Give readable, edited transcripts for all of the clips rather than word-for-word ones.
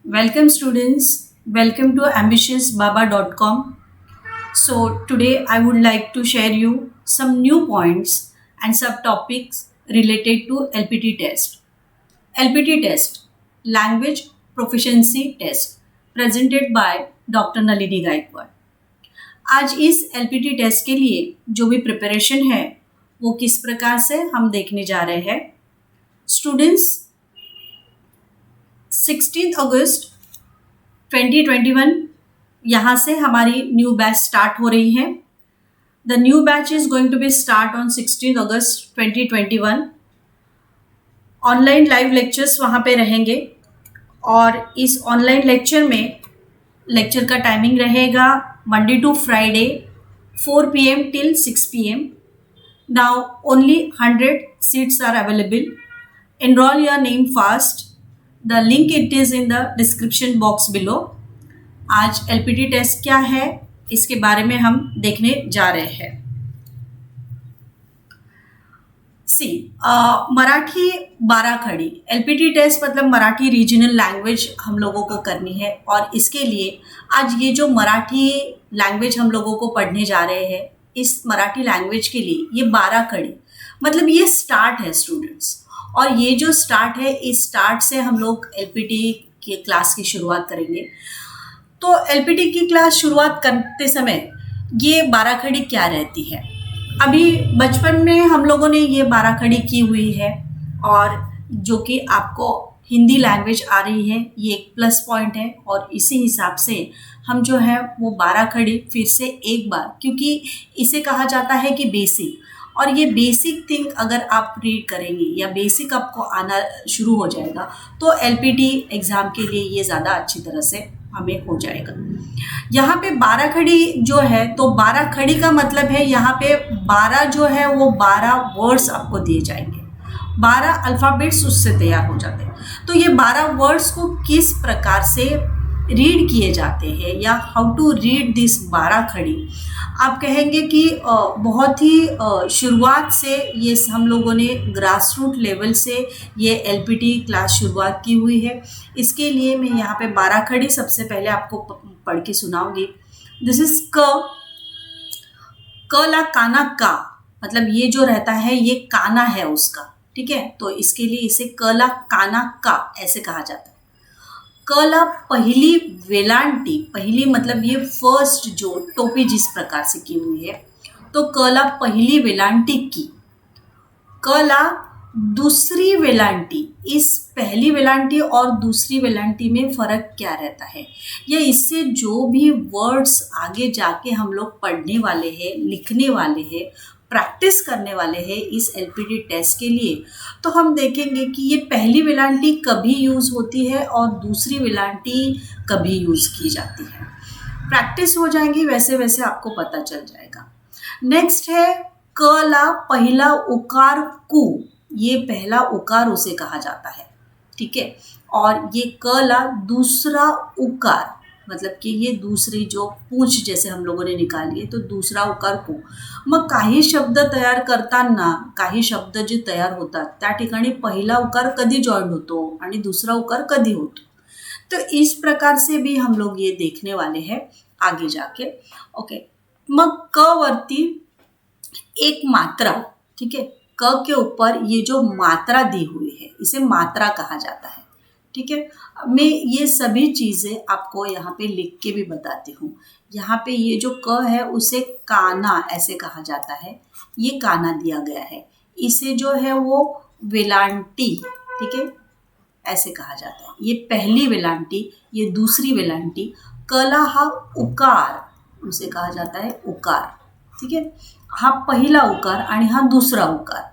Welcome students, welcome to ambitiousbaba.com. So today I would like to share you some new points and subtopics related to LPT test. LPT test, Language Proficiency Test, presented by Dr. Nalini Gaikwad. आज इस LPT test के लिए जो भी preparation है वो किस प्रकार से हम देखने जा रहे हैं. स्टूडेंट्स, 16 अगस्त 2021 यहाँ से हमारी न्यू बैच स्टार्ट हो रही है. The new batch is going to be start on 16 August 2021. Online live lectures वहाँ पे रहेंगे और इस ऑनलाइन लेक्चर में लेक्चर का टाइमिंग रहेगा Monday to Friday 4 PM till 6 PM. Now only 100 seats are available. Enroll your name fast. The link it is in the description box below. आज LPT test क्या है इसके बारे में हम देखने जा रहे हैं. सी मराठी 12 खड़ी. LPT टेस्ट मतलब मराठी रीजनल लैंग्वेज हम लोगों को करनी है और इसके लिए आज ये जो मराठी लैंग्वेज हम लोगों को पढ़ने जा रहे हैं इस मराठी लैंग्वेज के लिए ये 12 खड़ी मतलब ये स्टार्ट है स्टूडेंट्स. और ये जो स्टार्ट है इस स्टार्ट से हम लोग LPT की क्लास की शुरुआत करेंगे. तो LPT की क्लास शुरुआत करते समय ये 12 खड़ी क्या रहती है. अभी बचपन में हम लोगों ने ये 12 खड़ी की हुई है और जो कि आपको हिंदी लैंग्वेज आ रही है ये एक प्लस पॉइंट है. और इसी हिसाब से हम जो है वो 12 खड़ी फिर से एक बार, क्योंकि इसे कहा जाता है कि बेसिक, और ये बेसिक थिंग अगर आप रीड करेंगे या बेसिक आपको आना शुरू हो जाएगा तो LPT एग्ज़ाम के लिए ये ज़्यादा अच्छी तरह से हमें हो जाएगा. यहाँ पे 12 खड़ी जो है तो 12 खड़ी का मतलब है यहाँ पे 12 जो है वो 12 वर्ड्स आपको दिए जाएंगे, 12 अल्फ़ाबेट्स उससे तैयार हो जाते हैं. तो ये 12 वर्ड्स को किस प्रकार से रीड किए जाते हैं या हाउ टू रीड दिस 12 खड़ी, आप कहेंगे कि बहुत ही शुरुआत से ये हम लोगों ने ग्रास रूट लेवल से ये LPT क्लास शुरुआत की हुई है. इसके लिए मैं यहाँ पे 12 खड़ी सबसे पहले आपको पढ़ के सुनाऊंगी. दिस इज क ला काना का, मतलब ये जो रहता है ये काना है उसका, ठीक है. तो इसके लिए इसे क ला काना का ऐसे कहा जाता है. क ला पहली वेलांटी, पहली मतलब ये फर्स्ट जो टोपी जिस प्रकार से की हुई है तो क ला पहली वेलांटी की. क ला दूसरी वेलांटी, इस पहली वेलांटी और दूसरी वेलांटी में फ़र्क क्या रहता है या इससे जो भी वर्ड्स आगे जाके हम लोग पढ़ने वाले हैं, लिखने वाले हैं, प्रैक्टिस करने वाले हैं इस LPT टेस्ट के लिए, तो हम देखेंगे कि ये पहली वेलांटी कभी यूज़ होती है और दूसरी वेलांटी कभी यूज़ की जाती है. प्रैक्टिस हो जाएंगी वैसे वैसे आपको पता चल जाएगा. नेक्स्ट है क ला पहला उकार कु, ये पहला उकार उसे कहा जाता है, ठीक है. और ये क ला दूसरा उकार, मतलब की ये दूसरी जो पूंछ जैसे हम लोगों ने निकाली है तो दूसरा उकार को. मग काही शब्द तयार करताना काही शब्द जे तयार होतात त्या ठिकाणी पहिला उकार कधी जॉईन होतो आणि दूसरा उकार कधी होतो. तो इस प्रकार से भी हम लोग ये देखने वाले हैं आगे जाके. ओके, मग क वरती एक मात्रा, ठीक है. क के ऊपर ये जो मात्रा दी हुई है इसे मात्रा कहा जाता है, ठीक है. मैं ये सभी चीज़ें आपको यहाँ पे लिख के भी बताती हूँ. यहाँ पे ये जो क है उसे काना ऐसे कहा जाता है, ये काना दिया गया है. इसे जो है वो वेलांटी, ठीक है, ऐसे कहा जाता है. ये पहली वेलांटी, ये दूसरी वेलांटी. कला हा उकार उसे कहा जाता है उकार, ठीक है. हा पहिला उकार आणि हा दूसरा उकार.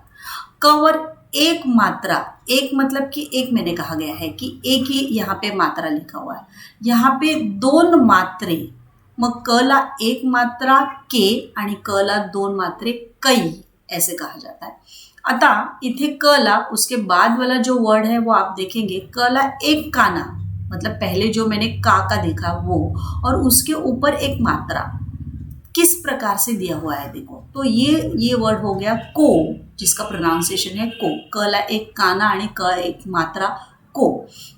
कवर एक मात्रा, एक मतलब कि एक मैंने कहा गया है कि एक ही यहाँ पे मात्रा लिखा हुआ है. यहाँ पे 2 मात्रे, मग क ला एक मात्रा के आणि क ला 2 मात्रे कई ऐसे कहा जाता है. आता इथे क ला उसके बाद वाला जो वर्ड है वो आप देखेंगे क ला एक काना, मतलब पहले जो मैंने का देखा वो, और उसके ऊपर एक मात्रा किस प्रकार से दिया हुआ है देखो. तो ये वर्ड हो गया को, जिसका प्रोनाउंसिएशन है को. क ला एक काना आणि क एक मात्रा को.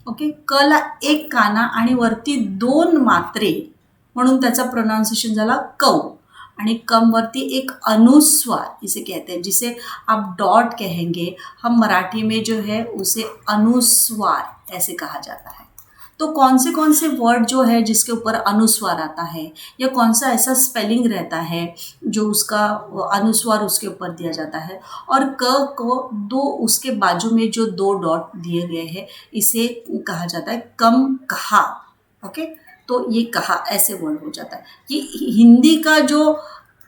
ओके, क ला एक काना आणि वरती 2 मात्रे म्हणून त्याचा प्रोनाउंसिएशन झाला कौ. आणि कम वरती एक अनुस्वार इसे कहते हैं, जिसे आप डॉट कहेंगे, हम मराठी में जो है उसे अनुस्वार ऐसे कहा जाता है. तो कौन से वर्ड जो है जिसके ऊपर अनुस्वार आता है, या कौन सा ऐसा स्पेलिंग रहता है जो उसका अनुस्वार उसके ऊपर दिया जाता है, और क को दो उसके बाजू में जो 2 डॉट दिए गए हैं इसे कहा जाता है कम कहा. ओके, तो ये कहा ऐसे वर्ड हो जाता है. ये हिंदी का जो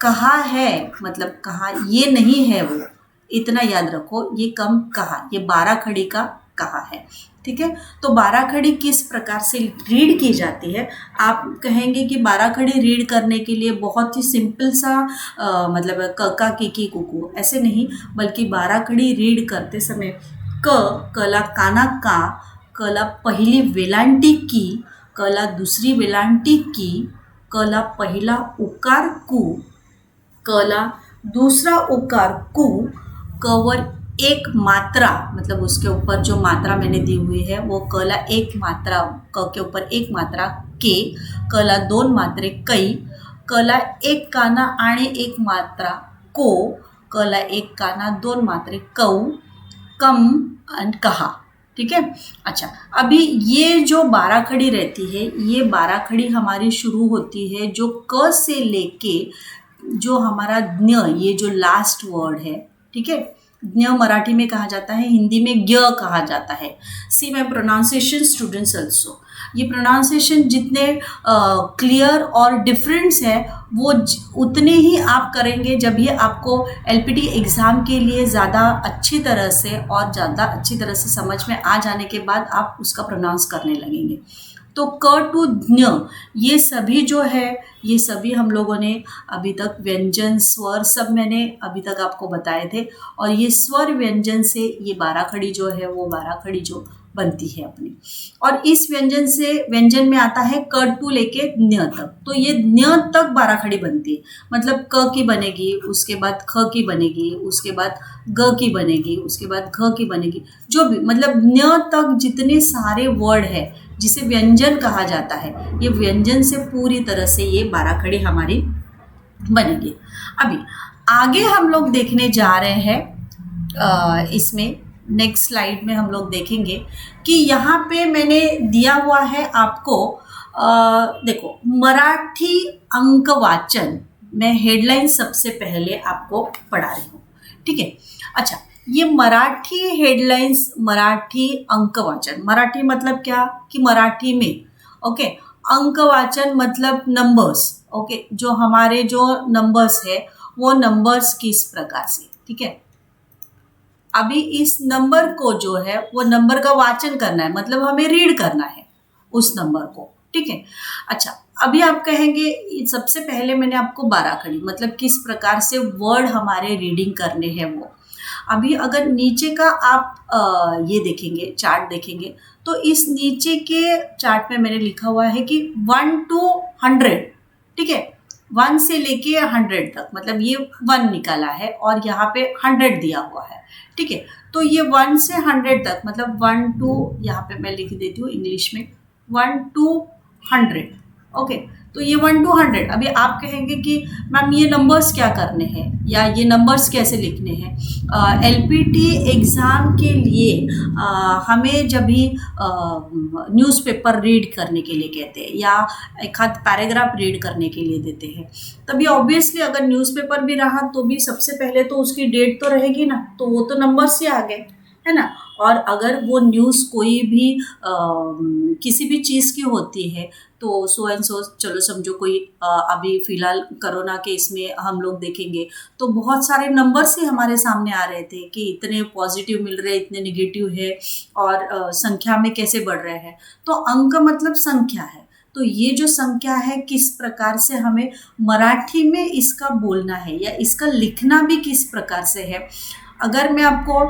कहा है, मतलब कहा ये नहीं है, वो इतना याद रखो, ये कम कहा, ये 12 खड़ी का कहा है. ठीक है, तो 12 खड़ी किस प्रकार से रीड की जाती है. आप कहेंगे कि 12 खड़ी रीड करने के लिए बहुत ही सिंपल सा मतलब क की कुकू, ऐसे नहीं, बल्कि 12 खड़ी रीड करते समय कला काना का, कला पहिली वेलांटी की, कला दुसरी वेलांटी की, कला पहिला उकार कू, कला दूसरा उकार कू, कवर एक मात्रा, मतलब उसके ऊपर जो मात्रा मैंने दी हुई है वो कला एक मात्रा, क के ऊपर एक मात्रा के, कला 2 मात्रे कई, कला एक काना आणि एक मात्रा को, कला एक काना 2 मात्रे कौ, कम एंड कहा. ठीक है. अच्छा, अभी ये जो 12 खड़ी रहती है, ये 12 खड़ी हमारी शुरू होती है जो क से लेके जो हमारा ज्ञ, ये जो लास्ट वर्ड है. ठीक है, ज्ञ मराठी में कहा जाता है, हिंदी में ज्ञ कहा जाता है. See my pronunciation students also, ये प्रोनाउंसिएशन जितने क्लियर और डिफरेंस है वो उतने ही आप करेंगे जब ये आपको एलपीटी एग्ज़ाम के लिए ज़्यादा अच्छी तरह से और ज़्यादा अच्छी तरह से समझ में आ जाने के बाद आप उसका प्रोनाउंस करने लगेंगे. तो क टू ज्ञ, ये सभी जो है, ये सभी हम लोगों ने अभी तक व्यंजन स्वर सब मैंने अभी तक आपको बताए थे, और ये स्वर व्यंजन से ये 12 खड़ी जो है वो 12 खड़ी जो बनती है अपनी. और इस व्यंजन से व्यंजन में आता है क टू लेके ज्ञ तक, तो ये ज्ञ तक 12 खड़ी बनती है. मतलब क की बनेगी, उसके बाद ख की बनेगी, उसके बाद ग की बनेगी, उसके बाद घ की बनेगी, जो भी मतलब ज्ञ तक जितने सारे वर्ड है जिसे व्यंजन कहा जाता है, ये व्यंजन से पूरी तरह से ये 12 खड़ी हमारी बनेगी. अभी आगे हम लोग देखने जा रहे हैं, इसमें नेक्स्ट स्लाइड में हम लोग देखेंगे कि यहाँ पे मैंने दिया हुआ है आपको, देखो मराठी अंक वाचन, मैं हेडलाइन सबसे पहले आपको पढ़ा रही हूँ. ठीक है. अच्छा, ये मराठी हेडलाइंस, मराठी अंक वाचन, मराठी मतलब क्या कि मराठी में. ओके, अंक वाचन मतलब नंबर्स. ओके, जो हमारे जो नंबर्स है वो नंबर्स किस प्रकार से. ठीक है, अभी इस नंबर को जो है वो नंबर का वाचन करना है, मतलब हमें रीड करना है उस नंबर को. ठीक है. अच्छा, अभी आप कहेंगे सबसे पहले मैंने आपको 12 खड़ी मतलब किस प्रकार से वर्ड हमारे रीडिंग करने हैं वो. अभी अगर नीचे का आप ये देखेंगे, चार्ट देखेंगे, तो इस नीचे के चार्ट में मैंने लिखा हुआ है कि 1 to 100. ठीक है, 1 से लेके 100 तक, मतलब ये 1 निकाला है और यहाँ पे 100 दिया हुआ है. ठीक है, तो ये 1 से 100 तक, मतलब 1 to, यहाँ पे मैं लिख देती हूँ इंग्लिश में 1 to 100. ओके, तो ये 1 to 100. अभी आप कहेंगे कि मैम ये नंबर्स क्या करने हैं या ये नंबर्स कैसे लिखने हैं. एलपीटी एग्ज़ाम के लिए हमें जब भी न्यूज़पेपर रीड करने के लिए कहते हैं या एक आध पैराग्राफ रीड करने के लिए देते हैं, तभी ऑब्वियसली अगर न्यूज़पेपर भी रहा तो भी सबसे पहले तो उसकी डेट तो रहेगी ना, तो वो तो नंबर्स ही आ गए, है ना. और अगर वो न्यूज़ कोई भी किसी भी चीज़ की होती है तो सो एंड सो, चलो समझो कोई अभी फ़िलहाल कोरोना के इसमें हम लोग देखेंगे तो बहुत सारे नंबर्स ही हमारे सामने आ रहे थे कि इतने पॉजिटिव मिल रहे, इतने नेगेटिव है और संख्या में कैसे बढ़ रहे हैं. तो अंक मतलब संख्या है. तो ये जो संख्या है किस प्रकार से हमें मराठी में इसका बोलना है या इसका लिखना भी किस प्रकार से है. अगर मैं आपको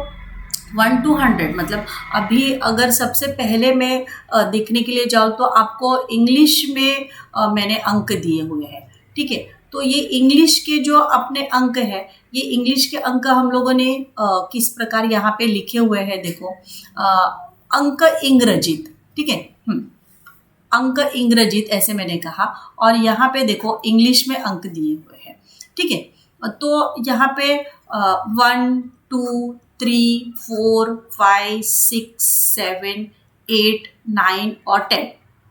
1 to 100 मतलब अभी अगर सबसे पहले मैं देखने के लिए जाऊँ तो आपको इंग्लिश में मैंने अंक दिए हुए हैं. ठीक है, तो ये इंग्लिश के जो अपने अंक है, ये इंग्लिश के अंक हम लोगों ने किस प्रकार यहाँ पे लिखे हुए हैं. देखो अंक इंग्रजित, ठीक है। अंक इंग्रजित ऐसे मैंने कहा, और यहाँ पे देखो इंग्लिश में अंक दिए हुए हैं, ठीक है। तो यहाँ पे 1 2 3 4 5 6 7 8 9 और 10,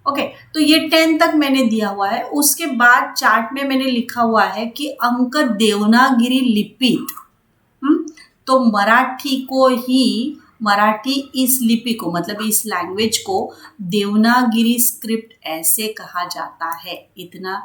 ओके। तो ये 10 तक मैंने दिया हुआ है। उसके बाद चार्ट में मैंने लिखा हुआ है कि अंक देवनागरी लिपित, तो मराठी इस लिपि को, मतलब इस लैंग्वेज को देवनागरी स्क्रिप्ट ऐसे कहा जाता है। इतना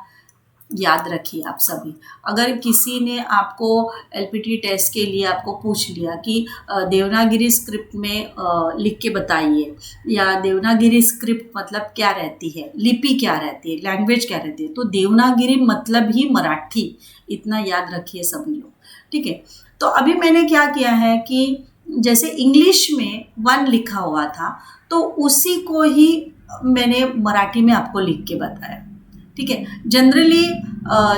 याद रखिए आप सभी। अगर किसी ने आपको एलपीटी टेस्ट के लिए आपको पूछ लिया कि देवनागरी स्क्रिप्ट में लिख के बताइए, या देवनागरी स्क्रिप्ट मतलब क्या रहती है, लिपि क्या रहती है, लैंग्वेज क्या रहती है, तो देवनागरी मतलब ही मराठी। इतना याद रखिए सभी लोग, ठीक है। तो अभी मैंने क्या किया है कि जैसे इंग्लिश में 1 लिखा हुआ था, तो उसी को ही मैंने मराठी में आपको लिख के बताया, ठीक है। जनरली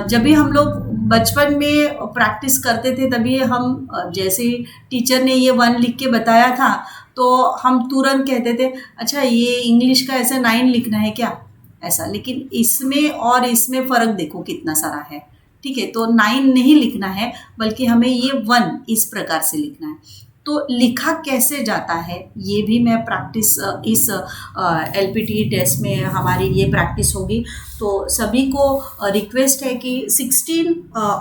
जब भी हम लोग बचपन में प्रैक्टिस करते थे, तभी हम जैसे टीचर ने ये 1 लिख के बताया था, तो हम तुरंत कहते थे अच्छा ये इंग्लिश का ऐसा 9 लिखना है क्या, ऐसा। लेकिन इसमें और इसमें फ़र्क देखो कितना सारा है, ठीक है। तो 9 नहीं लिखना है, बल्कि हमें ये 1 इस प्रकार से लिखना है। तो लिखा कैसे जाता है ये भी मैं प्रैक्टिस इस एलपीटी टेस्ट में हमारी ये प्रैक्टिस होगी। तो सभी को रिक्वेस्ट है कि 16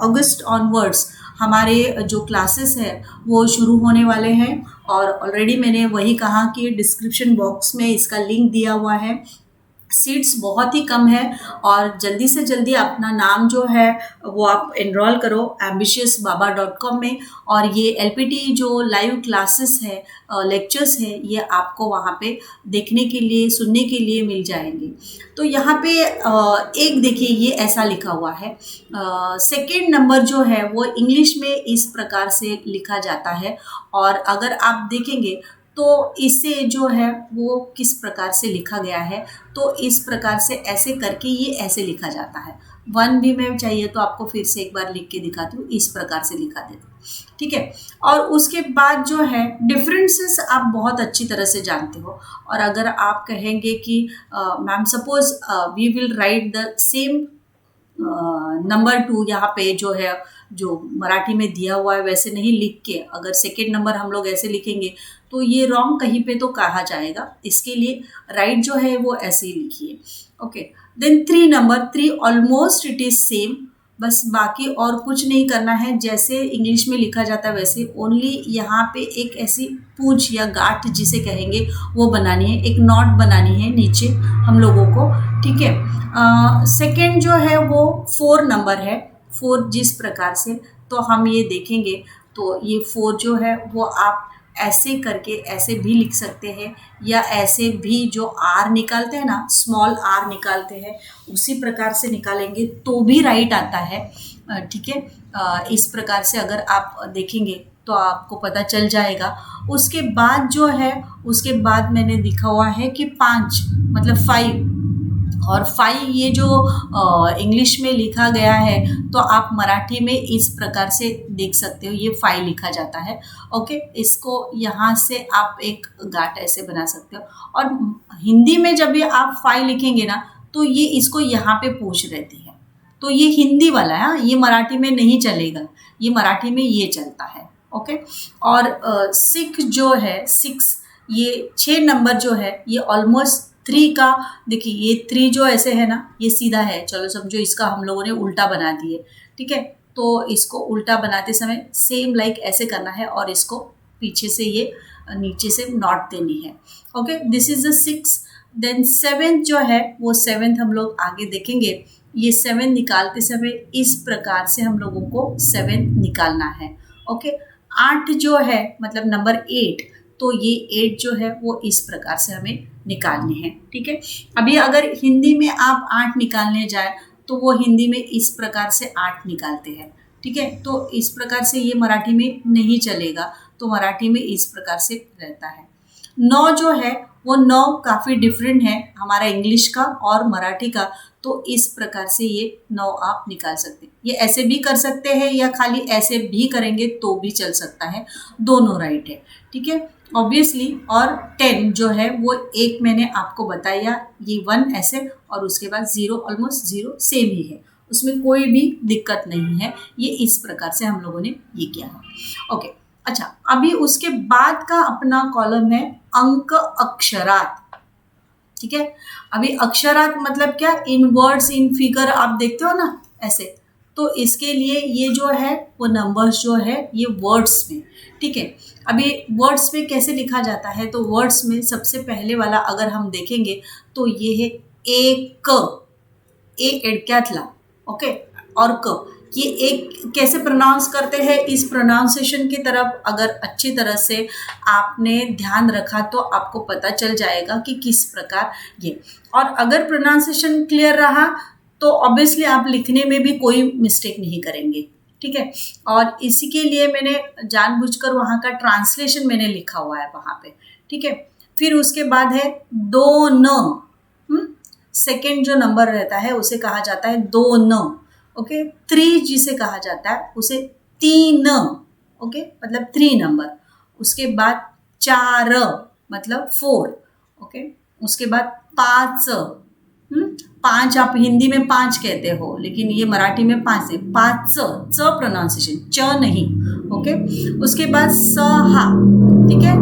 अगस्त ऑनवर्ड्स हमारे जो क्लासेस है वो शुरू होने वाले हैं, और ऑलरेडी मैंने वही कहा कि डिस्क्रिप्शन बॉक्स में इसका लिंक दिया हुआ है। सीट्स बहुत ही कम है, और जल्दी से जल्दी अपना नाम जो है वो आप एनरोल करो ambitiousbaba.com में। और ये एलपीटी जो लाइव क्लासेस है, लेक्चर्स है, ये आपको वहाँ पे देखने के लिए, सुनने के लिए मिल जाएंगे। तो यहाँ पे एक देखिए ये ऐसा लिखा हुआ है, सेकेंड नंबर जो है वो इंग्लिश में इस प्रकार से लिखा जाता है, और अगर आप देखेंगे तो इसे जो है वो किस प्रकार से लिखा गया है, तो इस प्रकार से ऐसे करके ये ऐसे लिखा जाता है। 1 भी मैं चाहिए तो आपको फिर से एक बार लिख के दिखाती हूँ, इस प्रकार से लिखा देती हूँ, ठीक है। और उसके बाद जो है डिफरेंसेस आप बहुत अच्छी तरह से जानते हो। और अगर आप कहेंगे कि ma'am suppose we will write the same number 2 यहाँ पे जो है, जो मराठी में दिया हुआ है वैसे नहीं लिख के, अगर सेकेंड नंबर हम लोग ऐसे लिखेंगे तो ये रॉन्ग कहीं पे तो कहा जाएगा। इसके लिए राइट जो है वो ऐसे ही लिखिए, okay. Then 3 number 3 almost it is same, बस बाकी और कुछ नहीं करना है, जैसे इंग्लिश में लिखा जाता है वैसे। ओनली यहाँ पे एक ऐसी पूंछ या गांठ जिसे कहेंगे वो बनानी है, एक नॉट बनानी है नीचे हम लोगों को, ठीक है। सेकेंड जो है वो 4 नंबर है, 4 जिस प्रकार से, तो हम ये देखेंगे तो ये 4 जो है वो आप ऐसे करके ऐसे भी लिख सकते हैं, या ऐसे भी जो आर निकालते हैं ना, स्मॉल आर निकालते हैं, उसी प्रकार से निकालेंगे तो भी राइट आता है, ठीक है। इस प्रकार से अगर आप देखेंगे तो आपको पता चल जाएगा। उसके बाद जो है, उसके बाद मैंने लिखा हुआ है कि 5 मतलब 5, और 5 ये जो इंग्लिश में लिखा गया है, तो आप मराठी में इस प्रकार से देख सकते हो, ये 5 लिखा जाता है, ओके। इसको यहाँ से आप एक गांठ ऐसे बना सकते हो। और हिंदी में जब ये आप 5 लिखेंगे ना, तो ये इसको यहाँ पे पूछ रहती है, तो ये हिंदी वाला है, ये मराठी में नहीं चलेगा, ये मराठी में ये चलता है, ओके। और 6 जो है, 6 ये 6 नंबर जो है, ये ऑलमोस्ट 3 का, देखिए ये 3 जो ऐसे है ना, ये सीधा है, चलो समझो इसका हम लोगों ने उल्टा बना दिए, ठीक है। तो इसको उल्टा बनाते समय सेम लाइक ऐसे करना है, और इसको पीछे से ये नीचे से नॉट देनी है, okay. This is the 6। Then 7 जो है वो 7 हम लोग आगे देखेंगे। ये 7 निकालते समय इस प्रकार से हम लोगों को 7 निकालना है, ओके। 8 जो है मतलब नंबर 8, तो ये 8 जो है वो इस प्रकार से हमें निकालनी है, ठीक है। अभी अगर हिंदी में आप 8 निकालने जाए तो वो हिंदी में इस प्रकार से 8 निकालते हैं, ठीक है। तो इस प्रकार से ये मराठी में नहीं चलेगा, तो मराठी में इस प्रकार से रहता है। 9 जो है वो 9 काफ़ी डिफरेंट है हमारा इंग्लिश का और मराठी का, तो इस प्रकार से ये 9 आप निकाल सकते हैं। ये ऐसे भी कर सकते हैं या खाली ऐसे भी करेंगे तो भी चल सकता है, दोनों राइट है, ठीक है ऑब्वियसली। और 10 जो है वो एक मैंने आपको बताया, ये 1 ऐसे और उसके बाद 0, ऑलमोस्ट 0 सेम ही है, उसमें कोई भी दिक्कत नहीं है। ये इस प्रकार से हम लोगों ने ये किया है। ओके, अच्छा अभी उसके बाद का अपना कॉलम है अंक अक्षरात, ठीक है। अभी अक्षरात मतलब क्या, इन वर्ड्स इन फिगर आप देखते हो ना ऐसे, तो इसके लिए ये जो है वो नंबर्स जो है ये वर्ड्स में, ठीक है। अभी वर्ड्स में कैसे लिखा जाता है, तो वर्ड्स में सबसे पहले वाला अगर हम देखेंगे तो ये है एक, ए एडक्यातला, ओके, और क, ये एक कैसे प्रोनाउंस करते हैं, इस प्रोनाउंसिएशन की तरफ अगर अच्छी तरह से आपने ध्यान रखा तो आपको पता चल जाएगा कि किस प्रकार ये, और अगर प्रोनाउंसिएशन क्लियर रहा तो ऑब्वियसली आप लिखने में भी कोई मिस्टेक नहीं करेंगे, ठीक है। और इसी के लिए मैंने जानबूझकर वहाँ का ट्रांसलेशन मैंने लिखा हुआ है वहाँ पे, ठीक है। फिर उसके बाद है दो न, सेकेंड जो नंबर रहता है उसे कहा जाता है दो न, ओके। 3 जिसे कहा जाता है उसे 3, ओके, मतलब 3 नंबर। उसके बाद 4 मतलब 4, ओके। उसके बाद 5, 5 आप हिंदी में 5 कहते हो लेकिन ये मराठी में 5 है, 5 च प्रोनाउंसिएशन, च नहीं, ओके। उसके बाद 6, ठीक है।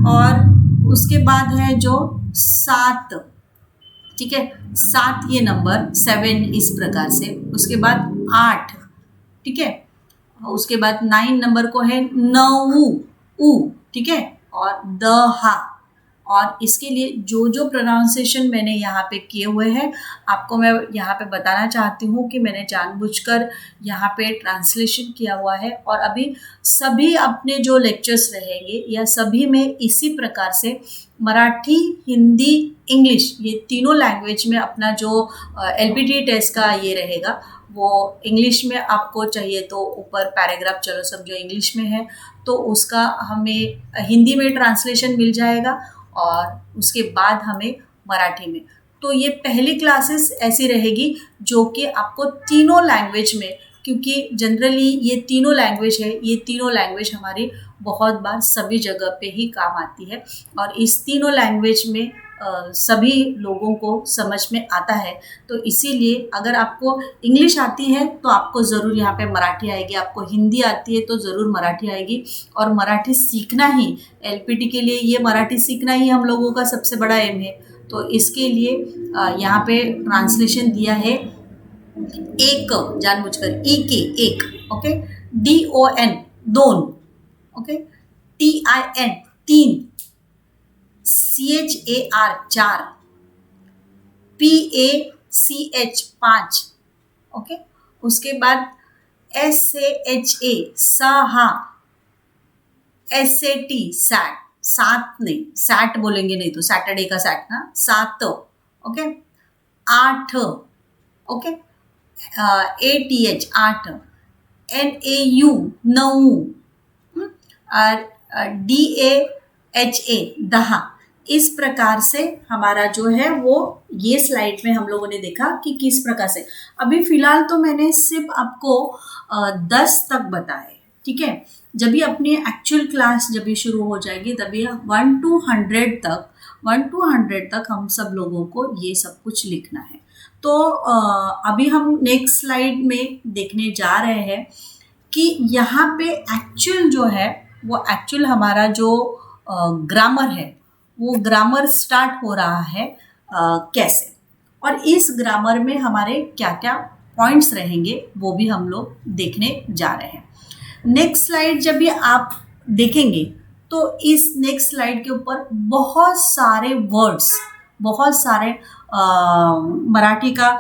और उसके बाद है जो 7, ठीक है, 7 ये नंबर, 7 इस प्रकार से। उसके बाद 8, ठीक है। उसके बाद 9 नंबर को है नऊ, ऊ, ठीक है, और दहा। और इसके लिए जो जो प्रोनाउंसिएशन मैंने यहाँ पे किए हुए हैं आपको मैं यहाँ पे बताना चाहती हूँ कि मैंने जानबूझकर यहाँ पे ट्रांसलेशन किया हुआ है। और अभी सभी अपने जो लेक्चर्स रहेंगे या सभी में इसी प्रकार से मराठी, हिंदी, इंग्लिश, ये तीनों लैंग्वेज में अपना जो LPT टेस्ट का ये रहेगा, वो इंग्लिश में आपको चाहिए तो ऊपर पैराग्राफ, चलो सब जो इंग्लिश में है तो उसका हमें हिंदी में ट्रांसलेशन मिल जाएगा और उसके बाद हमें मराठी में। तो ये पहली क्लासेस ऐसी रहेगी जो कि आपको तीनों लैंग्वेज में, क्योंकि जनरली ये तीनों लैंग्वेज है, ये तीनों लैंग्वेज हमारी बहुत बार सभी जगह पे ही काम आती है और इस तीनों लैंग्वेज में सभी लोगों को समझ में आता है। तो इसीलिए अगर आपको इंग्लिश आती है तो आपको ज़रूर यहाँ पे मराठी आएगी, आपको हिंदी आती है तो ज़रूर मराठी आएगी। और मराठी सीखना ही LPT के लिए, ये मराठी सीखना ही हम लोगों का सबसे बड़ा एम है। तो इसके लिए यहाँ पे ट्रांसलेशन दिया है एक, जानबूझकर ई के एक, ओके, DON दोन, okay, TIN 3, CHAR 4, PACH 5, okay. उसके बाद SAHA 6, SAT 7 नहीं, सैट बोलेंगे नहीं तो सैटरडे का सैट ना, 7, ओके, 8, ओके, ATH 8, NAU 9, और DAHA 10। इस प्रकार से हमारा जो है वो ये स्लाइड में हम लोगों ने देखा कि किस प्रकार से। अभी फिलहाल तो मैंने सिर्फ आपको 10 तक बताए, ठीक है। जब भी अपनी एक्चुअल क्लास जब भी शुरू हो जाएगी तभी 1 to 100 तक हम सब लोगों को ये सब कुछ लिखना है। तो अभी हम नेक्स्ट स्लाइड में देखने जा रहे हैं कि यहाँ पे एक्चुअल जो है वो एक्चुअल हमारा जो ग्रामर है वो ग्रामर स्टार्ट हो रहा है कैसे, और इस ग्रामर में हमारे क्या क्या पॉइंट्स रहेंगे वो भी हम लोग देखने जा रहे हैं। नेक्स्ट स्लाइड जब भी आप देखेंगे तो इस नेक्स्ट स्लाइड के ऊपर बहुत सारे वर्ड्स, बहुत सारे मराठी का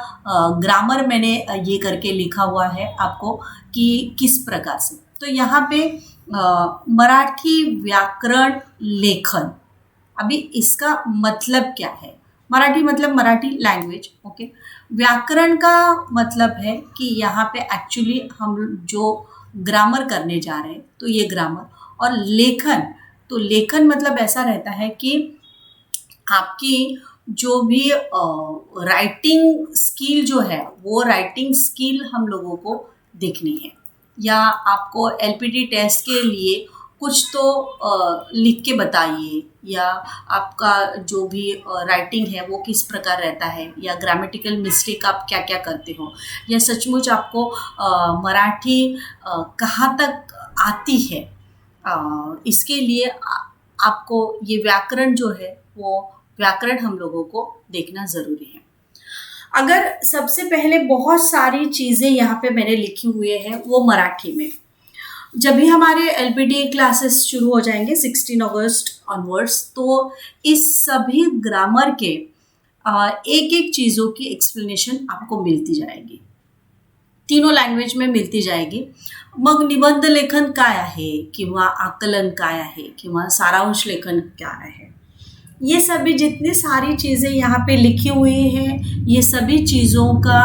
ग्रामर मैंने ये करके लिखा हुआ है आपको कि किस प्रकार से। तो यहाँ पे मराठी व्याकरण लेखन, अभी इसका मतलब क्या है। मराठी मतलब मराठी लैंग्वेज, ओके। व्याकरण का मतलब है कि यहाँ पे एक्चुअली हम जो ग्रामर करने जा रहे हैं तो ये ग्रामर, और लेखन, तो लेखन मतलब ऐसा रहता है कि आपकी जो भी राइटिंग स्किल जो है वो राइटिंग स्किल हम लोगों को देखनी है, या आपको एलपीटी टेस्ट के लिए कुछ तो लिख के बताइए, या आपका जो भी राइटिंग है वो किस प्रकार रहता है, या ग्रामेटिकल मिस्टेक आप क्या क्या करते हो, या सचमुच आपको मराठी कहाँ तक आती है। इसके लिए आपको ये व्याकरण जो है वो व्याकरण हम लोगों को देखना ज़रूरी है। अगर सबसे पहले बहुत सारी चीज़ें यहाँ पे मैंने लिखी हुई हैं वो मराठी में, जब भी हमारे एलपीटी क्लासेस शुरू हो जाएंगे 16 अगस्त ऑनवर्ड्स, तो इस सभी ग्रामर के एक एक चीज़ों की एक्सप्लेनेशन आपको मिलती जाएगी, तीनों लँग्वेज में मिळती जाएगी। मग निबंध लेखन काय आहे किंवा आकलन काय आहे किंवा सारांश लेखन क्या है, ये सभी जितनी सारी चीज़ें यहाँ पे लिखी हुई हैं, ये सभी चीज़ों का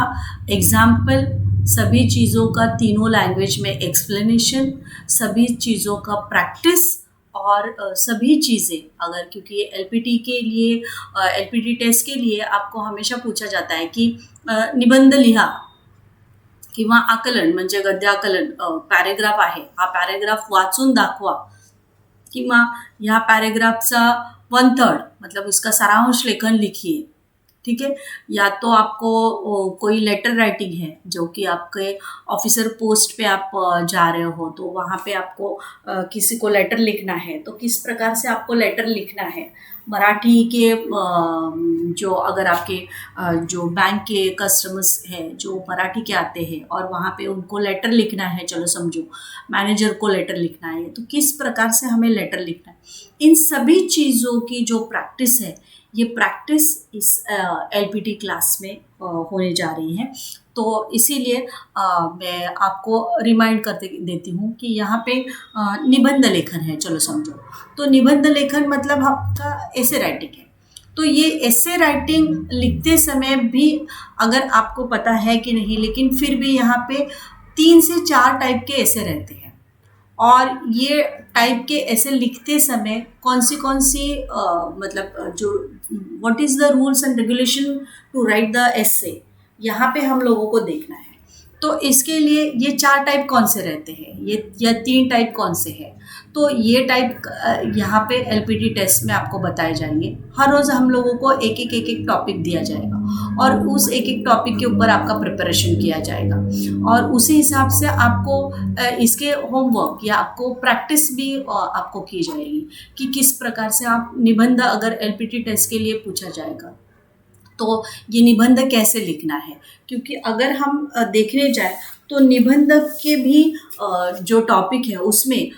एग्जाम्पल, सभी चीज़ों का तीनों लैंग्वेज में एक्सप्लेनेशन, सभी चीज़ों का प्रैक्टिस, और सभी चीज़ें अगर, क्योंकि एलपीटी के लिए एलपीटी टेस्ट के लिए आपको हमेशा पूछा जाता है कि निबंध लिहा किंवा आकलन म्हणजे गद्य आकलन पॅरेग्राफ आहे, हा पॅरेग्राफ वाचून दाखवा, किंवा ह्या पॅरेग्राफचा 1/3 मतलब उसका सारांश लेखन लिखिए, ठीक है। या तो आपको कोई लेटर राइटिंग है जो कि आपके ऑफिसर पोस्ट पे आप जा रहे हो, तो वहाँ पे आपको किसी को लेटर लिखना है, तो किस प्रकार से आपको लेटर लिखना है। मराठी के जो अगर आपके जो बैंक के कस्टमर्स हैं जो मराठी के आते हैं और वहाँ पे उनको लेटर लिखना है, चलो समझो मैनेजर को लेटर लिखना है, तो किस प्रकार से हमें लेटर लिखना है, इन सभी चीज़ों की जो प्रैक्टिस है, ये प्रैक्टिस इस एलपीटी क्लास में होने जा रही है। तो इसीलिए मैं आपको रिमाइंड कर देती हूँ कि यहाँ पे निबंध लेखन है, चलो समझो, तो निबंध लेखन मतलब आपका ऐसे राइटिंग है। तो ये ऐसे राइटिंग लिखते समय भी अगर आपको पता है कि नहीं, लेकिन फिर भी यहाँ पे 3 से 4 टाइप के ऐसे रहते हैं, और ये टाइप के ऐसे लिखते समय कौन सी मतलब जो what is the rules and regulation to write the essay, यहाँ पे हम लोगों को देखना है। तो इसके लिए ये 4 टाइप कौन से रहते हैं, ये या 3 टाइप कौन से हैं, तो ये टाइप यहाँ पे एलपीटी टेस्ट में आपको बताए जाएंगे। हर रोज़ हम लोगों को एक एक टॉपिक दिया जाएगा, और उस एक एक टॉपिक के ऊपर आपका प्रिपरेशन किया जाएगा, और उसी हिसाब से आपको इसके होमवर्क या आपको प्रैक्टिस भी आपको की जाएगी कि किस प्रकार से आप निबंध, अगर एलपीटी टेस्ट के लिए पूछा जाएगा तो ये निबंध कैसे लिखना है। क्योंकि अगर हम देखने जाए तो निबंध के भी जो टॉपिक है उसमें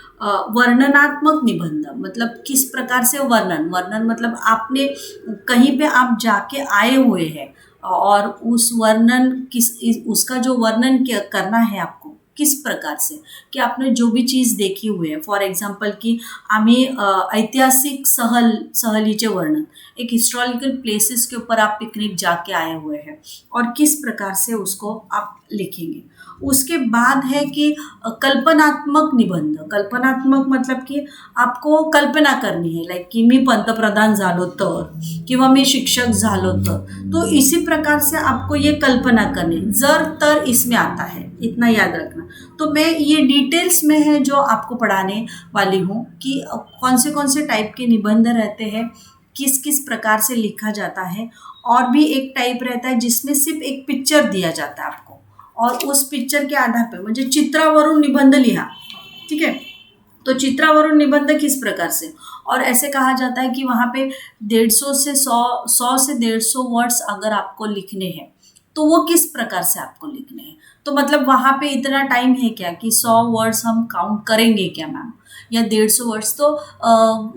वर्णनात्मक निबंध मतलब किस प्रकार से वर्णन मतलब आपने कहीं पे आप जाके आए हुए हैं, और उस वर्णन उसका जो वर्णन करना है आपको किस प्रकार से, कि आपने जो भी चीज़ देखी हुई है, फॉर एग्जाम्पल कि आम्ही ऐतिहासिक सहलीचे वर्णन, एक हिस्टोरिकल प्लेसेस के ऊपर आप पिकनिक जाके आए हुए हैं और किस प्रकार से उसको आप लिखेंगे। उसके बाद है कि कल्पनात्मक निबंध, कल्पनात्मक मतलब कि आपको कल्पना करनी है, लाइक कि मी पंतप्रधान झालो तर किंवा मी शिक्षक झालो तर, तो इसी प्रकार से आपको ये कल्पना करनी, जर तर इसमें आता है, इतना याद रखना। तो मैं ये डिटेल्स में है जो आपको पढ़ाने वाली हूँ कि कौन से टाइप के निबंध रहते हैं, किस किस प्रकार से लिखा जाता है। और भी एक टाइप रहता है जिसमें सिर्फ एक पिक्चर दिया जाता है आपको, और उस पिक्चर के आधार पर म्हणजे चित्रावरून निबंध लिहा, ठीक है। तो चित्रावरून निबंध किस प्रकार से, और ऐसे कहा जाता है कि वहाँ पे 150 से 100 से 150 वर्ड्स अगर आपको लिखने हैं तो वो किस प्रकार से आपको लिखने हैं। तो मतलब वहाँ पे इतना टाइम है क्या कि 100 वर्ड्स हम काउंट करेंगे क्या मैम, या 150 वर्ड्स, तो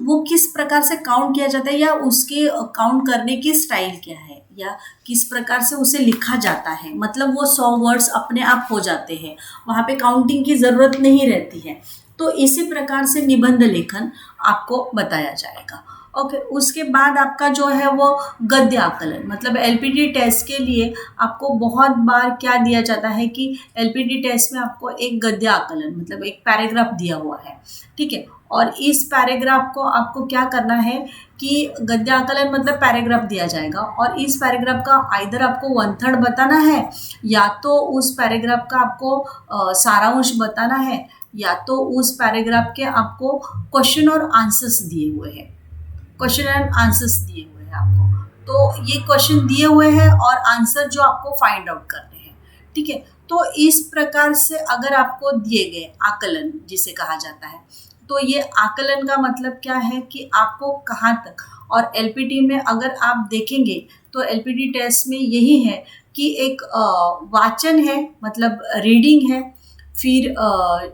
वो किस प्रकार से काउंट किया जाता है, या उसके काउंट करने की स्टाइल क्या है, या किस प्रकार से उसे लिखा जाता है। मतलब वो 100 वर्ड्स अपने आप हो जाते हैं, वहाँ पे काउंटिंग की ज़रूरत नहीं रहती है। तो इसी प्रकार से निबंध लेखन आपको बताया जाएगा। ओके, उसके बाद आपका जो है वो गद्य आकलन, मतलब एलपीटी टेस्ट के लिए आपको बहुत बार क्या दिया जाता है कि एलपीटी टेस्ट में आपको एक गद्य आकलन मतलब एक पैराग्राफ दिया हुआ है, ठीक है, और इस पैराग्राफ को आपको क्या करना है कि गद्य आकलन मतलब पैराग्राफ दिया जाएगा और इस पैराग्राफ का आइदर आपको 1/3 बताना है या तो उस पैराग्राफ का आपको सारांश बताना है या तो उस पैराग्राफ के आपको क्वेश्चन और आंसर्स दिए हुए हैं, क्वेश्चन एंड आंसर्स दिए हुए हैं आपको। तो ये क्वेश्चन दिए हुए हैं और आंसर जो आपको फाइंड आउट करने हैं, ठीक है। तो इस प्रकार से अगर आपको दिए गए आकलन जिसे कहा जाता है, तो ये आकलन का मतलब क्या है कि आपको कहाँ तक, और एलपीटी में अगर आप देखेंगे तो एलपीटी टेस्ट में यही है कि एक वाचन है मतलब रीडिंग है, फिर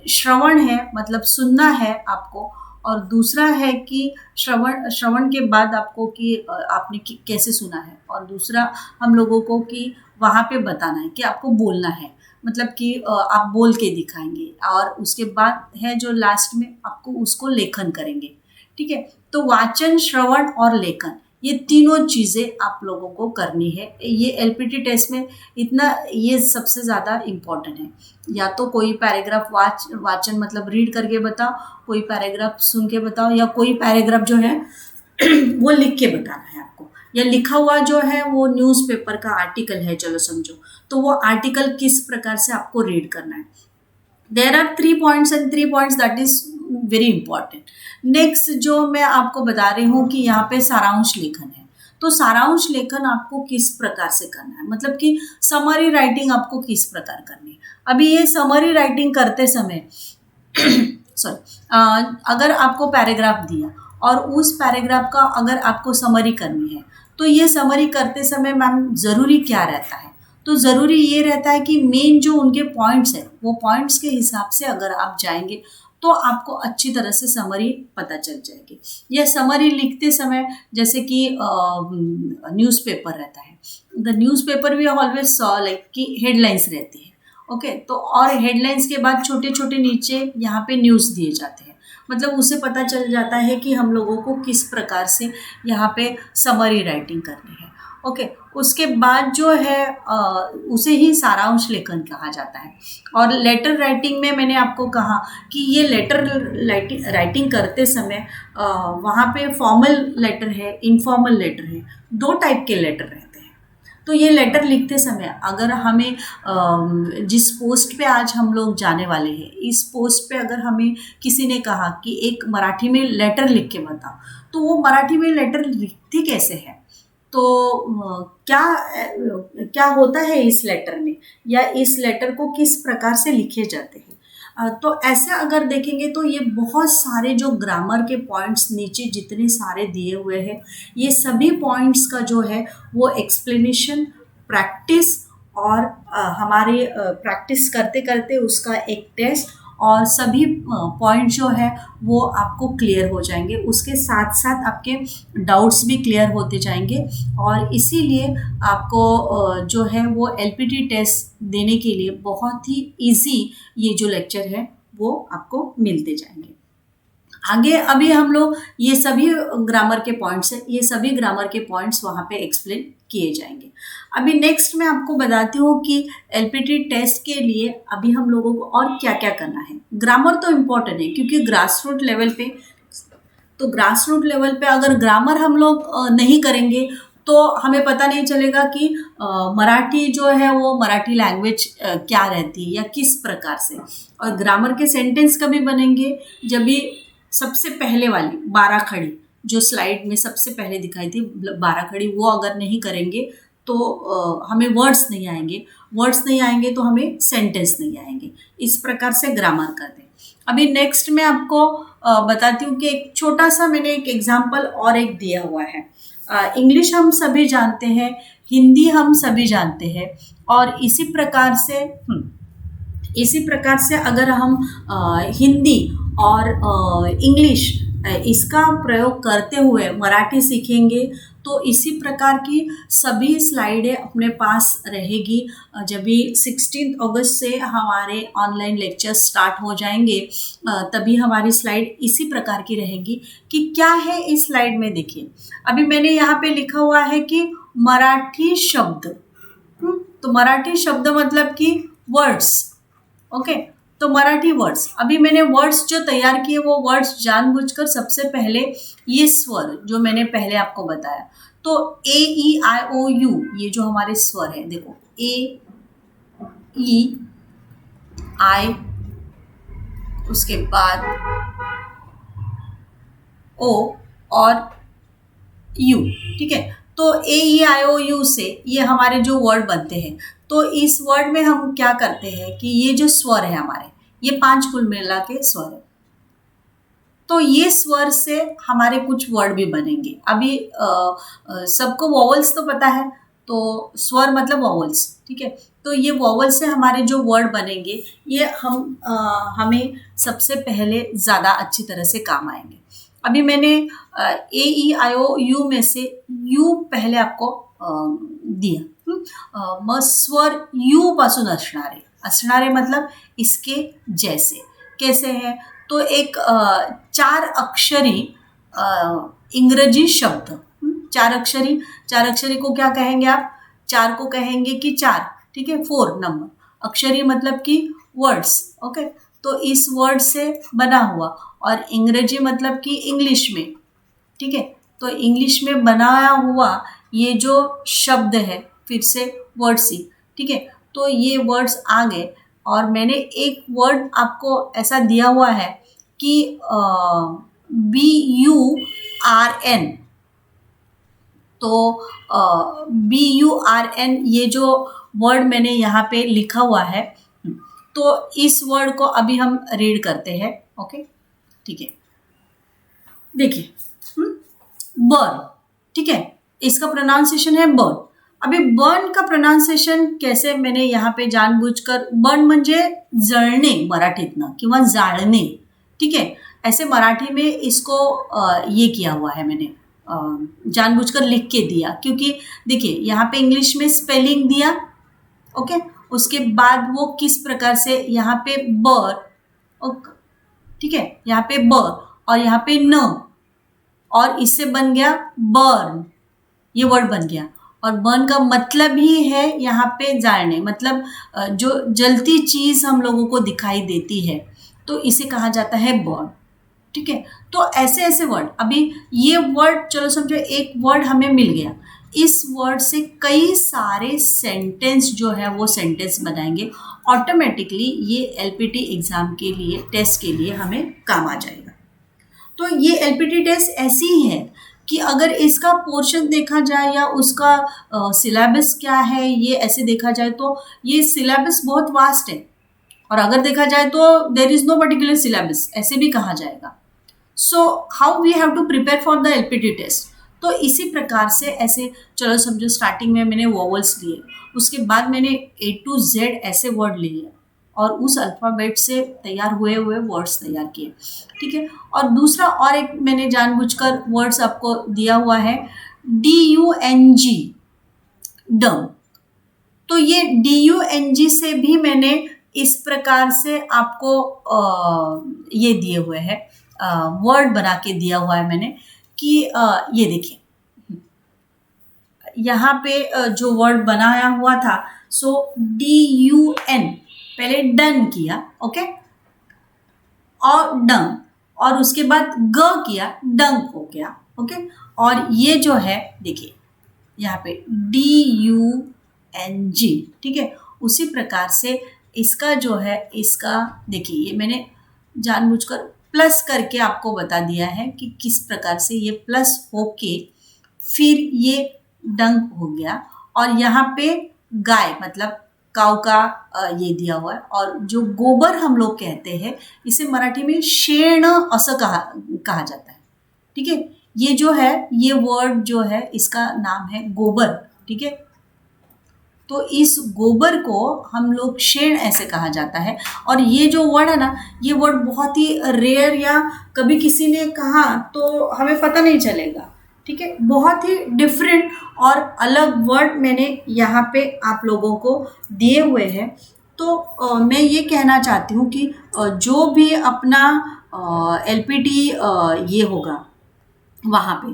श्रवण है मतलब सुनना है आपको, और दूसरा है कि श्रवण के बाद आपको कि आपने कैसे सुना है, और दूसरा हम लोगों को कि वहाँ पे बताना है कि आपको बोलना है, मतलब कि आप बोल के दिखाएंगे, और उसके बाद है जो लास्ट में आपको उसको लेखन करेंगे, ठीक है। तो वाचन, श्रवण और लेखन ये तीनों चीज़ें आप लोगों को करनी है। ये एलपीटी टेस्ट में इतना ये सबसे ज़्यादा इम्पॉर्टेंट है। या तो कोई पैराग्राफ वाचन मतलब रीड करके बताओ, कोई पैराग्राफ सुन के बताओ, या कोई पैराग्राफ जो है वो लिख के बताना है आपको, या लिखा हुआ जो है वो न्यूज़पेपर का आर्टिकल है चलो समझो, तो वो आर्टिकल किस प्रकार से आपको रीड करना है। There are 3 points and 3 points that is very important. Next जो मैं आपको बता रही हूँ कि यहाँ पे सारांश लेखन है। तो सारांश लेखन आपको किस प्रकार से करना है, मतलब कि समरी राइटिंग आपको किस प्रकार करनी है। अभी ये समरी राइटिंग करते समय अगर आपको पैराग्राफ दिया और उस पैराग्राफ का अगर आपको समरी करनी है, तो ये समरी करते समय मैम ज़रूरी क्या रहता है, तो ज़रूरी ये रहता है कि मेन जो उनके पॉइंट्स हैं वो पॉइंट्स के हिसाब से अगर आप जाएंगे तो आपको अच्छी तरह से समरी पता चल जाएगी। यह समरी लिखते समय जैसे कि न्यूज़पेपर रहता है, the newspaper we always saw like कि हेडलाइंस रहती है, ओके। तो और हेडलाइंस के बाद छोटे छोटे नीचे यहाँ पे न्यूज़ दिए जाते हैं, मतलब उसे पता चल जाता है कि हम लोगों को किस प्रकार से यहाँ पे समरी राइटिंग करनी है, ओके। उसके बाद जो है उसे ही सारांश लेखन कहा जाता है। और लेटर राइटिंग में मैंने आपको कहा कि ये लेटर राइटिंग करते समय वहाँ पे फॉर्मल लेटर है, इनफॉर्मल लेटर है, 2 टाइप के लेटर रहते हैं। तो ये लेटर लिखते समय अगर हमें जिस पोस्ट पे आज हम लोग जाने वाले हैं, इस पोस्ट पे अगर हमें किसी ने कहा कि एक मराठी में लेटर लिख के बताओ, तो वो मराठी में लेटर लिखते कैसे है, तो क्या होता है इस लेटर में, या इस लेटर को किस प्रकार से लिखे जाते हैं। तो ऐसे अगर देखेंगे तो ये बहुत सारे जो ग्रामर के पॉइंट्स नीचे जितने सारे दिए हुए हैं, ये सभी पॉइंट्स का जो है वो एक्सप्लेनेशन, प्रैक्टिस और हमारे प्रैक्टिस करते करते उसका एक टेस्ट, और सभी पॉइंट जो है वो आपको क्लियर हो जाएंगे। उसके साथ साथ आपके डाउट्स भी क्लियर होते जाएंगे, और इसीलिए आपको जो है वो एलपीटी टेस्ट देने के लिए बहुत ही इजी ये जो लेक्चर है वो आपको मिलते जाएंगे। आगे अभी हम लोग ये सभी ग्रामर के पॉइंट्स हैं, ये सभी ग्रामर के पॉइंट्स वहाँ पे एक्सप्लेन किए जाएंगे। अभी नेक्स्ट मैं आपको बताती हूँ कि एलपीटी टेस्ट के लिए अभी हम लोगों को और क्या क्या करना है। ग्रामर तो इम्पोर्टेंट है क्योंकि ग्रास रूट लेवल पे अगर ग्रामर हम लोग नहीं करेंगे तो हमें पता नहीं चलेगा कि मराठी जो है वो मराठी लैंग्वेज क्या रहती है या किस प्रकार से। और ग्रामर के सेंटेंस कभी बनेंगे जब भी सबसे पहले वाली 12 खड़ी जो स्लाइड में सबसे पहले दिखाई थी 12 खड़ी, वो अगर नहीं करेंगे तो हमें वर्ड्स नहीं आएंगे तो हमें सेंटेंस नहीं आएंगे। इस प्रकार से ग्रामर कर दें। अभी नेक्स्ट मैं आपको बताती हूँ कि एक छोटा सा मैंने एक एग्जाम्पल और एक दिया हुआ है। इंग्लिश हम सभी जानते हैं, हिंदी हम सभी जानते हैं, और इसी प्रकार से अगर हम हिंदी और इंग्लिश इसका प्रयोग करते हुए मराठी सीखेंगे तो इसी प्रकार की सभी स्लाइडें अपने पास रहेगी। जब भी 16 अगस्त से हमारे ऑनलाइन लेक्चर स्टार्ट हो जाएंगे तभी हमारी स्लाइड इसी प्रकार की रहेगी। कि क्या है इस स्लाइड में देखिए, अभी मैंने यहाँ पे लिखा हुआ है कि मराठी शब्द। तो मराठी शब्द मतलब कि वर्ड्स, ओके। तो तो मराठी वर्ड्स, अभी मैंने वर्ड्स जो तैयार किए वो वर्ड्स जानबूझकर सबसे पहले ये स्वर जो मैंने पहले आपको बताया, तो ए ई आई ओ यू, ये जो हमारे स्वर है, देखो ए ई आई, उसके बाद ओ और यू, ठीक है। तो ए ई आई ओ यू से ये हमारे जो वर्ड बनते हैं, तो इस वर्ड में हम क्या करते हैं कि ये जो स्वर है हमारे, ये 5 कुल मिला के स्वर है, तो ये स्वर से हमारे कुछ वर्ड भी बनेंगे। अभी सबको वॉवल्स तो पता है, तो स्वर मतलब वॉवल्स, ठीक है। तो ये वॉवल से हमारे जो वर्ड बनेंगे ये हमें सबसे पहले ज़्यादा अच्छी तरह से काम आएंगे। अभी मैंने ए ई आई ओ यू में से यू पहले आपको दिया। मग स्वर यू पासून असणारे मतलब इसके जैसे, कैसे है, तो एक 4 अक्षरी इंग्रजी शब्द, 4 अक्षरी को क्या कहेंगे आप, 4 को कहेंगे कि 4, ठीक है, 4 नंबर, अक्षरी मतलब कि वर्ड्स, ओके। तो इस वर्ड से बना हुआ, और इंग्रजी मतलब कि इंग्लिश में, ठीक है, तो इंग्लिश में बनाया हुआ ये जो शब्द है, फिर से वर्ड्स ही, ठीक है। तो ये वर्ड्स आ गए, और मैंने एक वर्ड आपको ऐसा दिया हुआ है कि BURN, तो BURN ये जो वर्ड मैंने यहाँ पे लिखा हुआ है, तो इस वर्ड को अभी हम रीड करते हैं, ओके, ठीक है। देखिए, बर्न, ठीक है, इसका प्रोनाउंसिएशन है बर्न। अभी बर्न का प्रोनाउंसिएशन कैसे, मैंने यहाँ पे जानबूझकर, बर्न म्हणजे जळणे मराठीतनं किंवा जाळणे, ठीक है, ऐसे मराठी में इसको ये किया हुआ है मैंने, जानबूझकर लिख के दिया, क्योंकि देखिए यहाँ पे इंग्लिश में स्पेलिंग दिया, ओके, उसके बाद वो किस प्रकार से यहाँ पे बर, ओके, ठीक है, यहाँ पे बर और यहाँ पे न, और इससे बन गया बर्न, ये वर्ड बन गया। और बर्न का मतलब ही है यहाँ पे जालने, मतलब जो जलती चीज़ हम लोगों को दिखाई देती है, तो इसे कहा जाता है बर्न, ठीक है। तो ऐसे ऐसे वर्ड, अभी ये वर्ड चलो समझो एक वर्ड हमें मिल गया, इस वर्ड से कई सारे सेंटेंस जो है वो सेंटेंस बनाएंगे, ऑटोमेटिकली ये एलपीटी एग्ज़ाम के लिए, टेस्ट के लिए हमें काम आ जाएगा। तो ये एलपीटी टेस्ट ऐसी ही है कि अगर इसका पोर्शन देखा जाए या उसका सिलेबस क्या है, ये ऐसे देखा जाए तो ये सिलेबस बहुत वास्ट है, और अगर देखा जाए तो there is no particular syllabus, ऐसे भी कहा जाएगा। So how we have to prepare for the LPT test, तो इसी प्रकार से ऐसे चलो समझो स्टार्टिंग में मैंने वॉवल्स लिए, उसके बाद मैंने A to Z ऐसे वर्ड लिए और उस अल्फ़ाबेट से तैयार हुए वर्ड्स तैयार किए, ठीक है। और दूसरा और एक मैंने जानबूझकर वर्ड्स आपको दिया हुआ है DUNG, डम, तो ये DUNG से भी मैंने इस प्रकार से आपको ये दिए हुए हैं, वर्ड बना के दिया हुआ है मैंने कि ये देखिए यहाँ पे जो वर्ड बनाया हुआ था, सो DUN पहले डन किया, ओके, और डंग, और उसके बाद ग किया, डंग हो गया, ओके। और ये जो है देखिए यहाँ पे DUNG, ठीक है, उसी प्रकार से इसका जो है, इसका देखिए ये मैंने जानबूझकर प्लस करके आपको बता दिया है कि किस प्रकार से ये प्लस होके फिर ये डंग हो गया, और यहाँ पे गाय मतलब काऊ का ये दिया हुआ है, और जो गोबर हम लोग कहते हैं इसे मराठी में शेण असं कहा जाता है, ठीक है। ये जो है, ये वर्ड जो है इसका नाम है गोबर, ठीक है। तो इस गोबर को हम लोग शेण ऐसे कहा जाता है, और ये जो वर्ड है ना, ये वर्ड बहुत ही रेयर, या कभी किसी ने कहा तो हमें पता नहीं चलेगा, ठीक है। बहुत ही डिफरेंट और अलग वर्ड मैंने यहाँ पे आप लोगों को दिए हुए हैं। तो मैं ये कहना चाहती हूँ कि जो भी अपना एलपीटी ये होगा, वहाँ पे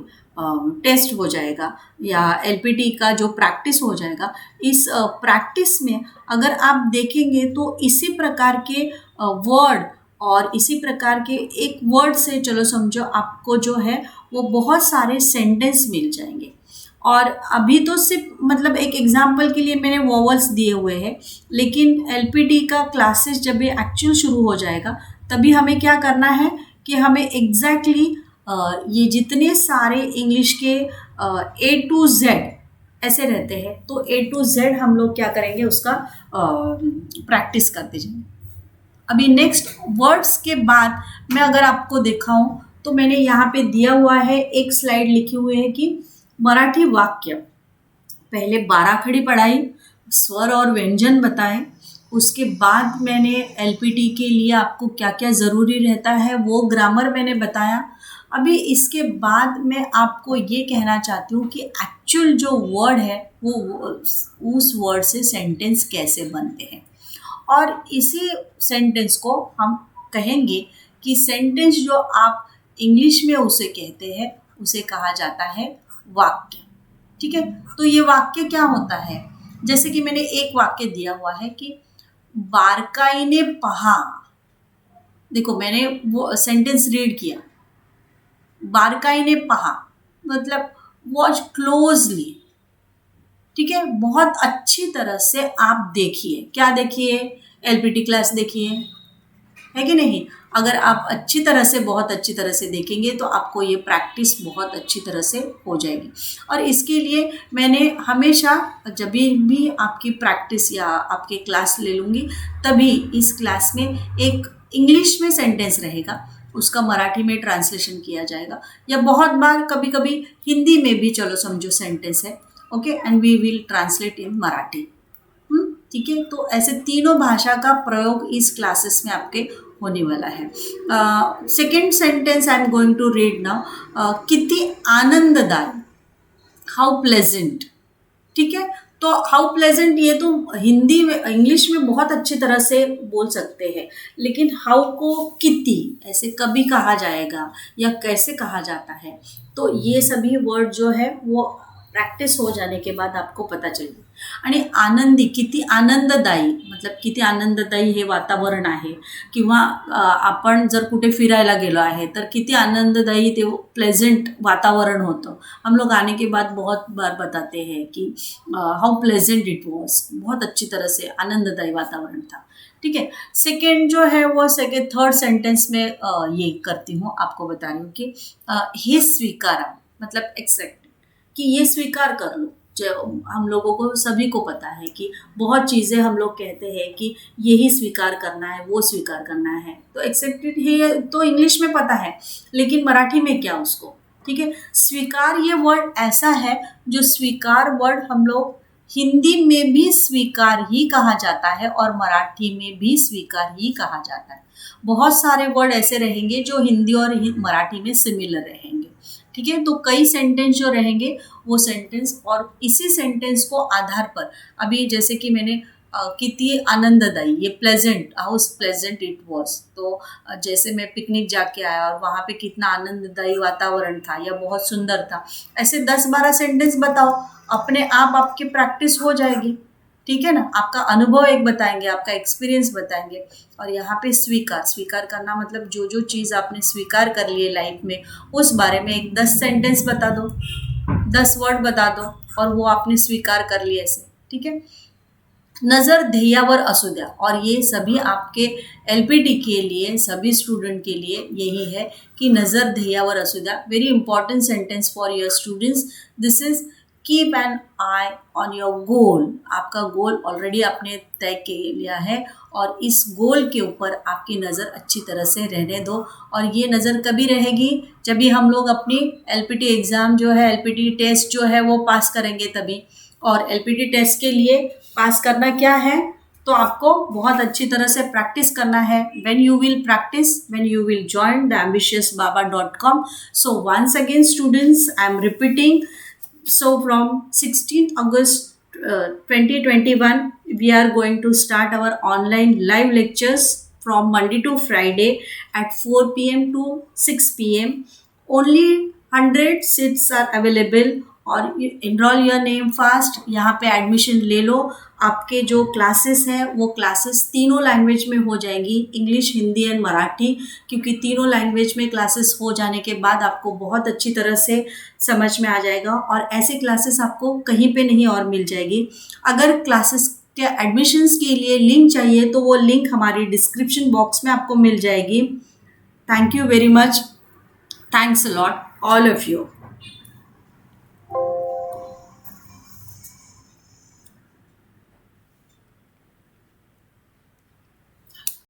टेस्ट हो जाएगा या एलपीटी का जो प्रैक्टिस हो जाएगा, इस प्रैक्टिस में अगर आप देखेंगे तो इसी प्रकार के वर्ड और इसी प्रकार के एक वर्ड से चलो समझो आपको जो है वो बहुत सारे सेंटेंस मिल जाएंगे। और अभी तो सिर्फ मतलब एक एग्जाम्पल के लिए मैंने वॉवल्स दिए हुए हैं, लेकिन एलपीटी का क्लासेस जब ये एक्चुअल शुरू हो जाएगा तभी हमें क्या करना है कि हमें एग्जैक्टली ये जितने सारे इंग्लिश के ए टू जेड ऐसे रहते हैं, तो ए टू जेड हम लोग क्या करेंगे उसका प्रैक्टिस करते जाएंगे। अभी नेक्स्ट वर्ड्स के बाद मैं अगर आपको दिखाऊं तो मैंने यहाँ पे दिया हुआ है, एक स्लाइड लिखी हुई है कि मराठी वाक्य पहले 12 खड़ी पढ़ाई, स्वर और व्यंजन बताए, उसके बाद मैंने एलपीटी के लिए आपको क्या क्या ज़रूरी रहता है वो ग्रामर मैंने बताया। अभी इसके बाद मैं आपको ये कहना चाहती हूँ कि एक्चुअल जो वर्ड है वो उस वर्ड से सेंटेंस कैसे बनते हैं, और इसी सेंटेंस को हम कहेंगे कि सेंटेंस जो आप इंग्लिश में उसे कहते हैं उसे कहा जाता है वाक्य। ठीक है, तो ये वाक्य क्या होता है, जैसे कि मैंने एक वाक्य दिया हुआ है कि बारकाईने पहा। देखो मैंने वो सेंटेंस रीड किया, बारकाईने पहा मतलब वॉच क्लोजली। ठीक है, बहुत अच्छी तरह से आप देखिए। क्या देखिए? एलपीटी क्लास देखिए, है कि नहीं? अगर आप अच्छी तरह से, बहुत अच्छी तरह से देखेंगे तो आपको ये प्रैक्टिस बहुत अच्छी तरह से हो जाएगी। और इसके लिए मैंने हमेशा जब भी आपकी प्रैक्टिस या आपके क्लास ले लूँगी तभी इस क्लास में एक इंग्लिश में सेंटेंस रहेगा, उसका मराठी में ट्रांसलेशन किया जाएगा, या बहुत बार कभी कभी हिंदी में भी चलो समझो सेंटेंस है, okay, and we will translate in Marathi. ठीक है, तो ऐसे तीनों भाषा का प्रयोग इस क्लासेस में आपके होने वाला है। Second sentence I am going to read now. किती आनंददायी, हाउ प्लेजेंट। ठीक है, तो हाउ प्लेजेंट ये तो हिंदी में, इंग्लिश में बहुत अच्छी तरह से बोल सकते हैं, लेकिन हाउ को किती ऐसे कभी कहा जाएगा या कैसे कहा जाता है, तो ये सभी वर्ड जो है वो प्रॅक्टिस हो जाने के बाद आपको पता चलेल। आणि आनंदी, किती आनंददायी मतलब किती आनंददायी हे वातावरण आहे, किंवा आपण जर कुठे फिरायला गेलो आहे तर किती आनंददायी ते प्लेजेंट वातावरण होतं। हम लोग आने के बाद बहुत बार बताते हैं कि हाउ प्लेजेंट इट वॉज, बहुत अच्छी तरह से आनंददायी वातावरण था। ठीक है, सेकेंड जो है वो थर्ड सेंटेंस में ये करती हूँ, आपको बता रही हूँ कि हे स्वीकारा मतलब एक्सेप्ट, कि ये स्वीकार कर लो। जो हम लोगों को सभी को पता है कि बहुत चीज़ें हम लोग कहते हैं कि यही स्वीकार करना है, वो स्वीकार करना है, तो एक्सेप्टेड है तो इंग्लिश में पता है, लेकिन मराठी में क्या उसको। ठीक है, स्वीकार ये वर्ड ऐसा है जो स्वीकार वर्ड हम लोग हिंदी में भी स्वीकार ही कहा जाता है और मराठी में भी स्वीकार ही कहा जाता है। बहुत सारे वर्ड ऐसे रहेंगे जो हिंदी और मराठी में सिमिलर रहेंगे। ठीक है, तो कई सेंटेंस जो रहेंगे वो सेंटेंस, और इसी सेंटेंस को आधार पर अभी जैसे कि मैंने कितनी आनंददायी, ये pleasant, how pleasant it was, तो जैसे मैं पिकनिक जाके आया और वहाँ पे कितना आनंददायी वातावरण था या बहुत सुंदर था, ऐसे 10-12 सेंटेंस बताओ, अपने आप आपकी प्रैक्टिस हो जाएगी। ठीक है ना, आपका अनुभव एक बताएंगे, आपका एक्सपीरियंस बताएंगे। और यहाँ पे स्वीकार करना मतलब जो जो चीज़ आपने स्वीकार कर ली है लाइफ में उस बारे में एक 10 सेंटेंस बता दो, 10 वर्ड बता दो, और वो आपने स्वीकार कर लिया ऐसे। ठीक है, नज़र ध्येयावर असू द्या, और ये सभी आपके एलपीटी के लिए, सभी स्टूडेंट के लिए यही है कि नज़र ध्येयावर असू द्या। Very important sentence for your students, this is keep an I on your goal. आपका गोल ऑलरेडी आपने तय कर लिया है और इस गोल के ऊपर आपकी नज़र अच्छी तरह से रहने दो। और ये नज़र कभी रहेगी जब भी हम लोग अपनी एलपीटी एग्ज़ाम जो है, एलपीटी टेस्ट जो है वो पास करेंगे तभी। और एलपीटी टेस्ट के लिए पास करना क्या है, तो आपको बहुत अच्छी तरह से प्रैक्टिस करना है। When you will practice, when you will join theambitiousbaba.com. So once again students, I am repeating. So from 16th August 2021, we are going to start our online live lectures from Monday to Friday at 4 p.m. to 6 p.m. Only 100 seats are available और enrol your name fast, यहाँ पे admission ले लो। आपके जो classes हैं वो classes तीनों language में हो जाएंगी, इंग्लिश, हिंदी एंड मराठी, क्योंकि तीनों लैंग्वेज में क्लासेस हो जाने के बाद आपको बहुत अच्छी तरह से समझ में आ जाएगा और ऐसे क्लासेस आपको कहीं पे नहीं और मिल जाएगी। अगर क्लासेस के एडमिशन्स के लिए लिंक चाहिए तो वो लिंक हमारी डिस्क्रिप्शन बॉक्स में आपको मिल जाएगी। Thank you very much, thanks a lot all of you.